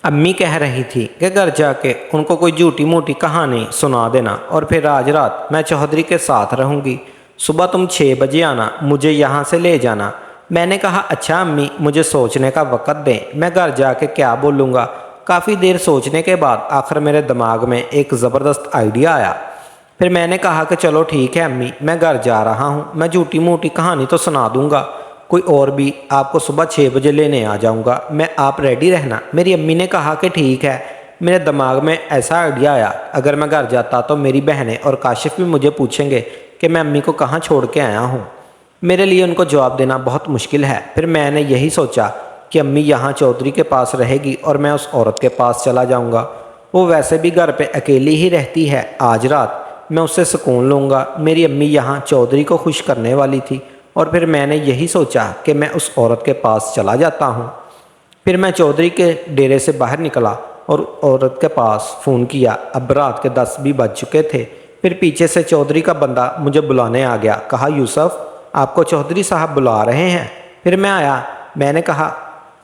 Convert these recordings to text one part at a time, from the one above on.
امی کہہ رہی تھی کہ گھر جا کے ان کو کوئی جھوٹی موٹی کہانی سنا دینا اور پھر آج رات میں چودھری کے ساتھ رہوں گی۔ صبح تم 6 بجے آنا، مجھے یہاں سے لے جانا۔ میں نے کہا اچھا امی، مجھے سوچنے کا وقت دیں، میں گھر جا کے کیا بولوں گا۔ کافی دیر سوچنے کے بعد آخر میرے دماغ میں ایک زبردست آئیڈیا آیا۔ پھر میں نے کہا کہ چلو ٹھیک ہے امی، میں گھر جا رہا ہوں، میں جھوٹی موٹی کہانی تو سنا دوں گا کوئی اور بھی، آپ کو صبح 6 بجے لینے آ جاؤں گا، میں آپ ریڈی رہنا۔ میری امی نے کہا کہ ٹھیک ہے۔ میرے دماغ میں ایسا آئیڈیا آیا، اگر میں گھر جاتا تو میری بہنیں اور کاشف بھی مجھے پوچھیں گے کہ میں امی کو کہاں چھوڑ کے آیا ہوں۔ میرے لیے ان کو جواب دینا بہت مشکل ہے۔ پھر میں نے یہی سوچا کہ امی یہاں چودھری کے پاس رہے گی اور میں اس عورت کے پاس چلا جاؤں گا، وہ ویسے بھی گھر پہ اکیلی ہی رہتی ہے، آج رات میں اس سے سکون لوں گا۔ میری امی یہاں چودھری کو خوش کرنے والی تھی اور پھر میں نے یہی سوچا کہ میں اس عورت کے پاس چلا جاتا ہوں۔ پھر میں چودھری کے ڈیرے سے باہر نکلا اور عورت کے پاس فون کیا۔ اب رات کے 10 بھی بج چکے تھے۔ پھر پیچھے سے چودھری کا بندہ مجھے بلانے آ گیا، کہا یوسف آپ کو چودھری صاحب بلا رہے ہیں۔ پھر میں آیا، میں نے کہا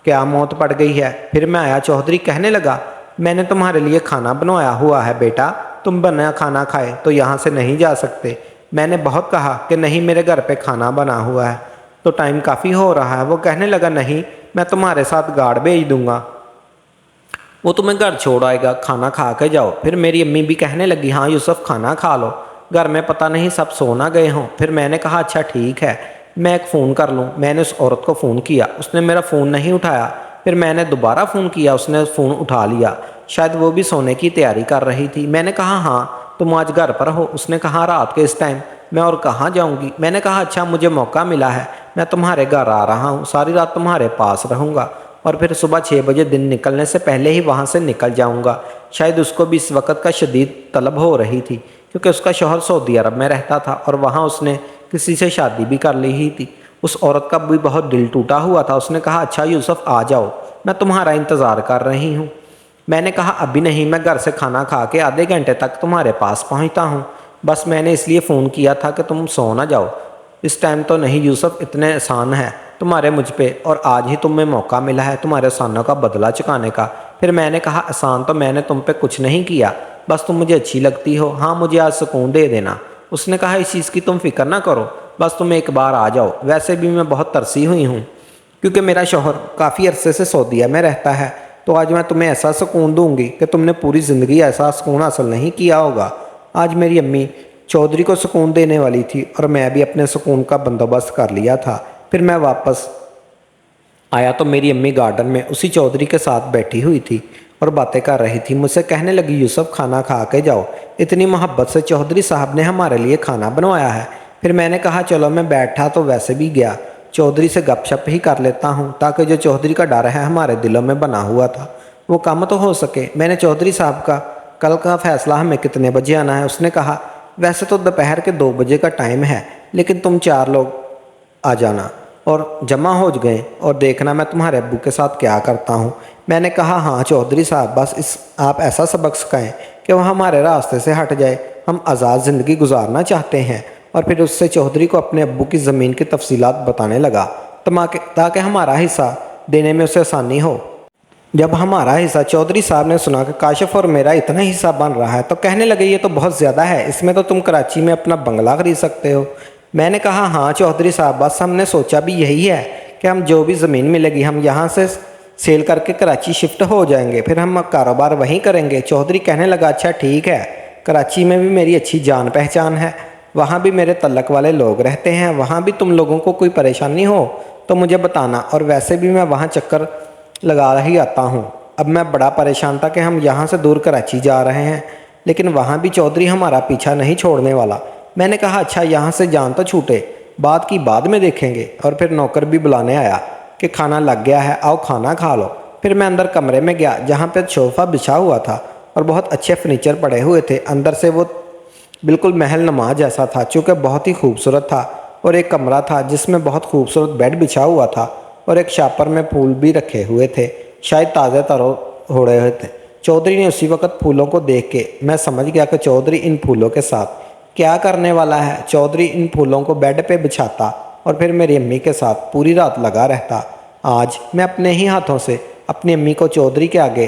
کیا موت پڑ گئی ہے؟ پھر میں آیا، چودھری کہنے لگا میں نے تمہارے لیے کھانا بنوایا ہوا ہے بیٹا، تم بنا کھانا کھائے تو یہاں سے نہیں جا سکتے۔ میں نے بہت کہا کہ نہیں میرے گھر پہ کھانا بنا ہوا ہے تو ٹائم کافی ہو رہا ہے۔ وہ کہنے لگا نہیں، میں تمہارے ساتھ گارڈ بھیج دوں گا، وہ تمہیں گھر چھوڑ آئے گا، کھانا کھا کے جاؤ۔ پھر میری امی بھی کہنے لگی ہاں یوسف کھانا کھا لو، گھر میں پتہ نہیں سب سو نہ گئے ہوں۔ پھر میں نے کہا اچھا ٹھیک ہے، میں ایک فون کر لوں۔ میں نے اس عورت کو فون کیا، اس نے میرا فون نہیں اٹھایا۔ پھر میں نے دوبارہ فون کیا، اس نے فون اٹھا لیا، شاید وہ بھی سونے کی تیاری کر رہی تھی۔ میں نے کہا ہاں تم آج گھر پر ہو؟ اس نے کہا رات کے اس ٹائم میں اور کہاں جاؤں گی۔ میں نے کہا اچھا مجھے موقع ملا ہے، میں تمہارے گھر آ رہا ہوں، ساری رات تمہارے پاس رہوں گا اور پھر صبح 6 بجے دن نکلنے سے پہلے ہی وہاں سے نکل جاؤں گا۔ شاید اس کو بھی اس وقت کا شدید طلب ہو رہی تھی کیونکہ اس کا شوہر سعودی عرب میں رہتا تھا اور وہاں اس نے کسی سے شادی بھی کر لی ہی تھی۔ اس عورت کا بھی بہت دل ٹوٹا ہوا تھا۔ اس نے کہا اچھا یوسف آ جاؤ، میں تمہارا انتظار کر رہی ہوں۔ میں نے کہا ابھی نہیں، میں گھر سے کھانا کھا کے آدھے گھنٹے تک تمہارے پاس پہنچتا ہوں، بس میں نے اس لیے فون کیا تھا کہ تم سو نہ جاؤ۔ اس ٹائم تو نہیں یوسف، اتنے آسان ہے تمہارے مجھ پہ، اور آج ہی تمہیں موقع ملا ہے تمہارے احسانوں کا بدلہ چکانے کا۔ پھر میں نے کہا احسان تو میں نے تم پہ کچھ نہیں کیا، بس تم مجھے اچھی لگتی ہو، ہاں مجھے آج سکون دے دینا۔ اس نے کہا اس چیز کی تم فکر نہ کرو، بس تم ایک بار آ جاؤ، ویسے بھی میں بہت ترسی ہوئی ہوں کیونکہ میرا شوہر کافی عرصے سے سعودیہ میں رہتا ہے، تو آج میں تمہیں ایسا سکون دوں گی کہ تم نے پوری زندگی ایسا سکون حاصل نہیں کیا ہوگا۔ آج میری امی چودھری کو سکون دینے والی تھی اور میں بھی اپنے سکون کا بندوبست کر لیا تھا۔ پھر میں واپس آیا تو میری امی گارڈن میں اسی چودھری کے ساتھ بیٹھی ہوئی تھی اور باتیں کر رہی تھی۔ مجھ سے کہنے لگی یوسف کھانا کھا کے جاؤ، اتنی محبت سے چودھری صاحب نے ہمارے لیے کھانا بنوایا ہے۔ پھر میں نے کہا چلو، میں بیٹھا تو ویسے بھی گیا، چودھری سے گپ شپ ہی کر لیتا ہوں تاکہ جو چودھری کا ڈر ہے ہمارے دلوں میں بنا ہوا تھا وہ کم تو ہو سکے۔ میں نے چودھری صاحب کا کل کا فیصلہ ہمیں کتنے بجے آنا ہے؟ اس نے کہا ویسے تو دوپہر کے 2 بجے کا ٹائم ہے، لیکن تم 4 لوگ آ جانا اور جمع ہو گئے اور دیکھنا میں تمہارے ابو کے ساتھ کیا کرتا ہوں۔ میں نے کہا ہاں چودھری صاحب، بس آپ ایسا سبق سکھائیں کہ وہ ہمارے راستے سے ہٹ جائے، ہم آزاد زندگی گزارنا چاہتے ہیں۔ اور پھر اس سے چودھری کو اپنے ابو کی زمین کی تفصیلات بتانے لگا تاکہ ہمارا حصہ دینے میں اسے آسانی ہو۔ جب ہمارا حصہ چودھری صاحب نے سنا کہ کاشف اور میرا اتنا حصہ بن رہا ہے تو کہنے لگے یہ تو بہت زیادہ ہے، اس میں تو تم کراچی میں اپنا بنگلہ خرید سکتے ہو۔ میں نے کہا ہاں چودھری صاحب، بس ہم نے سوچا بھی یہی ہے کہ ہم جو بھی زمین ملے گی ہم یہاں سے سیل کر کے کراچی شفٹ ہو جائیں گے، پھر ہم کاروبار وہیں کریں گے۔ چودھری کہنے لگا اچھا ٹھیک ہے، کراچی میں بھی میری اچھی جان پہچان ہے، وہاں بھی میرے تعلق والے لوگ رہتے ہیں، وہاں بھی تم لوگوں کو کوئی پریشانی ہو تو مجھے بتانا، اور ویسے بھی میں وہاں چکر لگا ہی آتا ہوں۔ اب میں بڑا پریشان تھا کہ ہم یہاں سے دور کراچی جا رہے ہیں لیکن وہاں بھی چودھری ہمارا پیچھا نہیں چھوڑنے والا۔ میں نے کہا اچھا یہاں سے جان تو چھوٹے، بعد کی بعد میں دیکھیں گے۔ اور پھر نوکر بھی بلانے آیا کہ کھانا لگ گیا ہے، آؤ کھانا کھا لو۔ پھر میں اندر کمرے میں گیا جہاں پہ صوفہ بچھا ہوا تھا اور بہت اچھے فرنیچر پڑے ہوئے تھے، اندر سے وہ بالکل محل نما جیسا تھا چونکہ بہت ہی خوبصورت تھا۔ اور ایک کمرہ تھا جس میں بہت خوبصورت بیڈ بچھا ہوا تھا اور ایک شاپر میں پھول بھی رکھے ہوئے تھے، شاید تازہ تر ہو رہے ہوئے تھے۔ چودھری نے اسی وقت پھولوں کو دیکھ کے میں سمجھ گیا کہ چودھری ان پھولوں کے ساتھ کیا کرنے والا ہے۔ چودھری ان پھولوں کو بیڈ پہ بچھاتا اور پھر میری امی کے ساتھ پوری رات لگا رہتا۔ آج میں اپنے ہی ہاتھوں سے اپنی امی کو چودھری کے آگے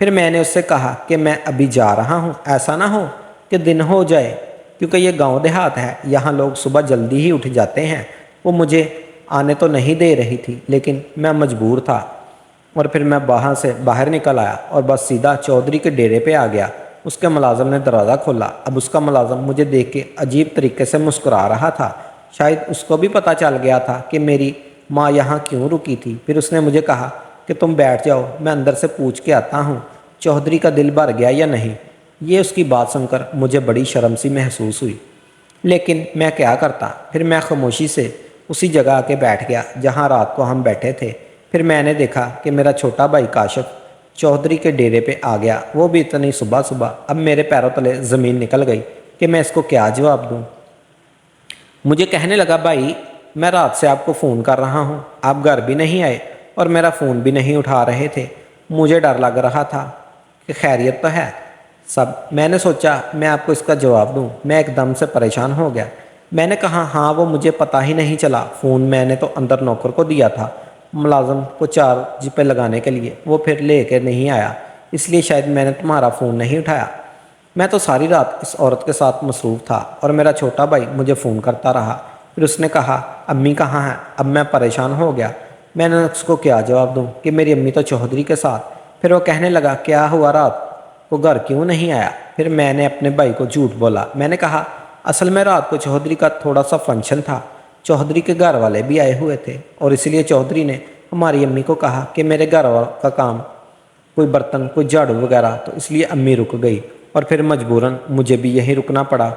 پھر میں نے اس سے کہا کہ میں ابھی جا رہا ہوں، ایسا نہ ہو کہ دن ہو جائے، کیونکہ یہ گاؤں دیہات ہے، یہاں لوگ صبح جلدی ہی اٹھ جاتے ہیں۔ وہ مجھے آنے تو نہیں دے رہی تھی، لیکن میں مجبور تھا، اور پھر میں وہاں سے باہر نکل آیا اور بس سیدھا چودھری کے ڈیرے پہ آ گیا۔ اس کے ملازم نے دروازہ کھولا۔ اب اس کا ملازم مجھے دیکھ کے عجیب طریقے سے مسکرا رہا تھا، شاید اس کو بھی پتہ چل گیا تھا کہ میری ماں یہاں کیوں رکی تھی۔ پھر اس نے مجھے کہا کہ تم بیٹھ جاؤ، میں اندر سے پوچھ کے آتا ہوں چودھری کا دل بھر گیا یا نہیں۔ یہ اس کی بات سن کر مجھے بڑی شرم سی محسوس ہوئی، لیکن میں کیا کرتا۔ پھر میں خاموشی سے اسی جگہ آ کے بیٹھ گیا جہاں رات کو ہم بیٹھے تھے۔ پھر میں نے دیکھا کہ میرا چھوٹا بھائی کاشف چودھری کے ڈیرے پہ آ گیا، وہ بھی اتنی صبح صبح۔ اب میرے پیروں تلے زمین نکل گئی کہ میں اس کو کیا جواب دوں۔ مجھے کہنے لگا، بھائی میں رات سے آپ کو فون کر رہا ہوں، آپ گھر بھی نہیں آئے اور میرا فون بھی نہیں اٹھا رہے تھے۔ مجھے ڈر لگ رہا تھا کہ خیریت تو ہے سب۔ میں نے سوچا میں آپ کو اس کا جواب دوں۔ میں ایک دم سے پریشان ہو گیا۔ میں نے کہا، ہاں وہ مجھے پتہ ہی نہیں چلا، فون میں نے تو اندر نوکر کو دیا تھا ملازم کو چارج پہ لگانے کے لیے، وہ پھر لے کے نہیں آیا، اس لیے شاید میں نے تمہارا فون نہیں اٹھایا۔ میں تو ساری رات اس عورت کے ساتھ مصروف تھا اور میرا چھوٹا بھائی مجھے فون کرتا رہا۔ پھر اس نے کہا، امی کہاں ہیں؟ اب میں پریشان ہو گیا، میں نے اس کو کیا جواب دوں کہ میری امی تو چودھری کے ساتھ۔ پھر وہ کہنے لگا، کیا ہوا رات کو گھر کیوں نہیں آیا؟ پھر میں نے اپنے بھائی کو جھوٹ بولا۔ میں نے کہا، اصل میں رات کو چودھری کا تھوڑا سا فنکشن تھا، چودھری کے گھر والے بھی آئے ہوئے تھے، اور اس لیے چودھری نے ہماری امی کو کہا کہ میرے گھر کا کام، کوئی برتن، کوئی جھاڑو وغیرہ، تو اس لیے امی رک گئی اور پھر مجبوراً مجھے بھی یہیں رکنا پڑا۔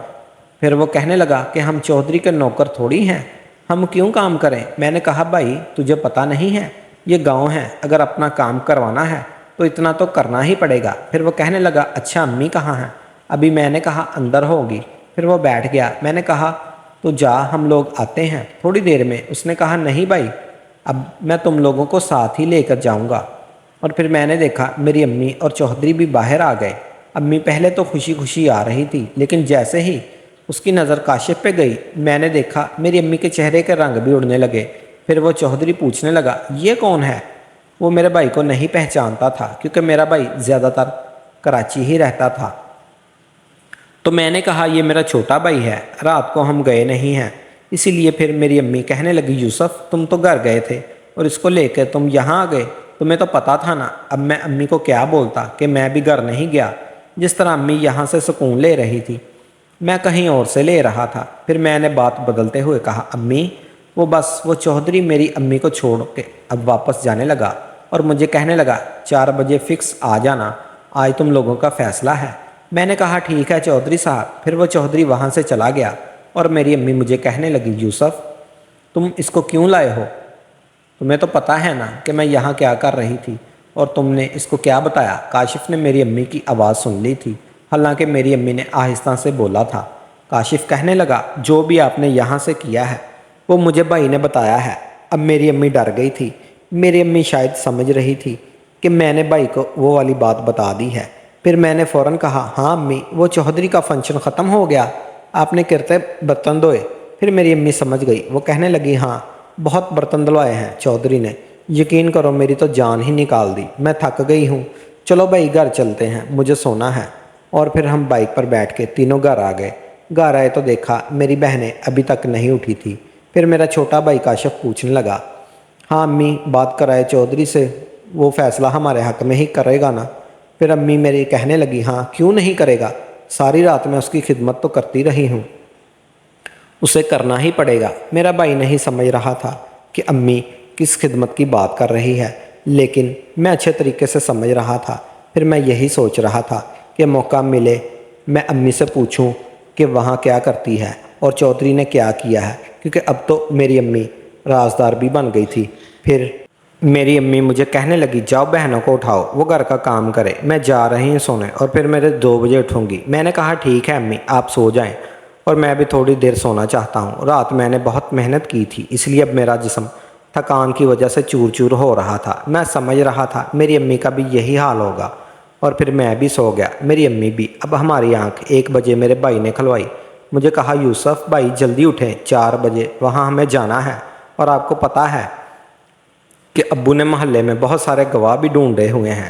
پھر وہ کہنے لگا کہ ہم چودھری کے نوکر تھوڑی ہیں، ہم کیوں کام کریں؟ میں نے کہا، بھائی تجھے پتہ نہیں ہے یہ گاؤں ہے، اگر اپنا کام کروانا ہے تو اتنا تو کرنا ہی پڑے گا۔ پھر وہ کہنے لگا، اچھا امی کہاں ہیں؟ ابھی میں نے کہا اندر ہوگی۔ پھر وہ بیٹھ گیا۔ میں نے کہا، تو جا، ہم لوگ آتے ہیں تھوڑی دیر میں۔ اس نے کہا، نہیں بھائی، اب میں تم لوگوں کو ساتھ ہی لے کر جاؤں گا۔ اور پھر میں نے دیکھا میری امی اور چودھری بھی باہر آ گئے۔ امی پہلے تو خوشی خوشی آ رہی تھی، لیکن جیسے ہی اس کی نظر کاشف پہ گئی، میں نے دیکھا میری امی کے چہرے کے رنگ بھی اڑنے لگے۔ پھر وہ چودھری پوچھنے لگا، یہ کون ہے؟ وہ میرے بھائی کو نہیں پہچانتا تھا، کیونکہ میرا بھائی زیادہ تر کراچی ہی رہتا تھا۔ تو میں نے کہا، یہ میرا چھوٹا بھائی ہے، رات کو ہم گئے نہیں ہیں، اسی لیے۔ پھر میری امی کہنے لگی، یوسف تم تو گھر گئے تھے اور اس کو لے کے تم یہاں آ گئے، تمہیں تو پتہ تھا نا۔ اب میں امی کو کیا بولتا کہ میں بھی گھر نہیں گیا، جس طرح امی یہاں سے سکون لے رہی تھی میں کہیں اور سے لے رہا تھا۔ پھر میں نے بات بدلتے ہوئے کہا، امی وہ چودھری میری امی کو چھوڑ کے اب واپس جانے لگا اور مجھے کہنے لگا، 4 بجے فکس آ جانا، آج تم لوگوں کا فیصلہ ہے۔ میں نے کہا، ٹھیک ہے چودھری صاحب۔ پھر وہ چودھری وہاں سے چلا گیا اور میری امی مجھے کہنے لگی، یوسف تم اس کو کیوں لائے ہو؟ تمہیں تو پتہ ہے نا کہ میں یہاں کیا کر رہی تھی، اور تم نے اس کو کیا بتایا؟ کاشف نے میری امی کی آواز سن لی تھی، حالانکہ میری امی نے آہستہ سے بولا تھا۔ کاشف کہنے لگا، جو بھی آپ نے یہاں سے کیا ہے وہ مجھے بھائی نے بتایا ہے۔ اب میری امی ڈر گئی تھی۔ میری امی شاید سمجھ رہی تھی کہ میں نے بھائی کو وہ والی بات بتا دی ہے۔ پھر میں نے فوراً کہا، ہاں امی، وہ چودھری کا فنکشن ختم ہو گیا، آپ نے کرتے برتن دھوئے؟ پھر میری امی سمجھ گئی، وہ کہنے لگی، ہاں بہت برتن دھلوائے ہیں چودھری نے، یقین کرو میری تو جان ہی نکال دی، میں تھک گئی ہوں، چلو بھائی گھر چلتے ہیں، مجھے سونا ہے۔ اور پھر ہم بائک پر بیٹھ کے تینوں گھر آ گئے۔ گھر آئے تو دیکھا میری بہنیں ابھی تک نہیں اٹھی تھی۔ پھر میرا چھوٹا بھائی کاشف پوچھنے لگا، ہاں امی بات کرائے چودھری سے، وہ فیصلہ ہمارے حق میں ہی کرے گا نا؟ پھر امی میری کہنے لگی، ہاں کیوں نہیں کرے گا، ساری رات میں اس کی خدمت تو کرتی رہی ہوں، اسے کرنا ہی پڑے گا۔ میرا بھائی نہیں سمجھ رہا تھا کہ امی کس خدمت کی بات کر رہی ہے، لیکن میں اچھے طریقے سے سمجھ رہا تھا۔ پھر میں یہی سوچ رہا تھا کہ موقع ملے میں امی سے پوچھوں کہ وہاں کیا کرتی ہے اور چودھری نے کیا کیا ہے، کیونکہ اب تو میری امی رازدار بھی بن گئی تھی۔ پھر میری امی مجھے کہنے لگی، جاؤ بہنوں کو اٹھاؤ، وہ گھر کا کام کرے، میں جا رہی ہوں سونے، اور پھر میرے 2 بجے اٹھوں گی۔ میں نے کہا، ٹھیک ہے امی، آپ سو جائیں، اور میں بھی تھوڑی دیر سونا چاہتا ہوں، رات میں نے بہت محنت کی تھی، اس لیے اب میرا جسم تھکان کی وجہ سے چور چور ہو رہا تھا۔ میں سمجھ رہا تھا میری امی کا بھی یہی حال ہوگا، اور پھر میں بھی سو گیا، میری امی بھی۔ اب ہماری آنکھ 1 بجے میرے بھائی نے کھلوائی۔ مجھے کہا، یوسف بھائی جلدی اٹھیں، 4 بجے وہاں ہمیں جانا ہے، اور آپ کو پتہ ہے کہ ابو نے محلے میں بہت سارے گواہ بھی ڈھونڈے ہوئے ہیں،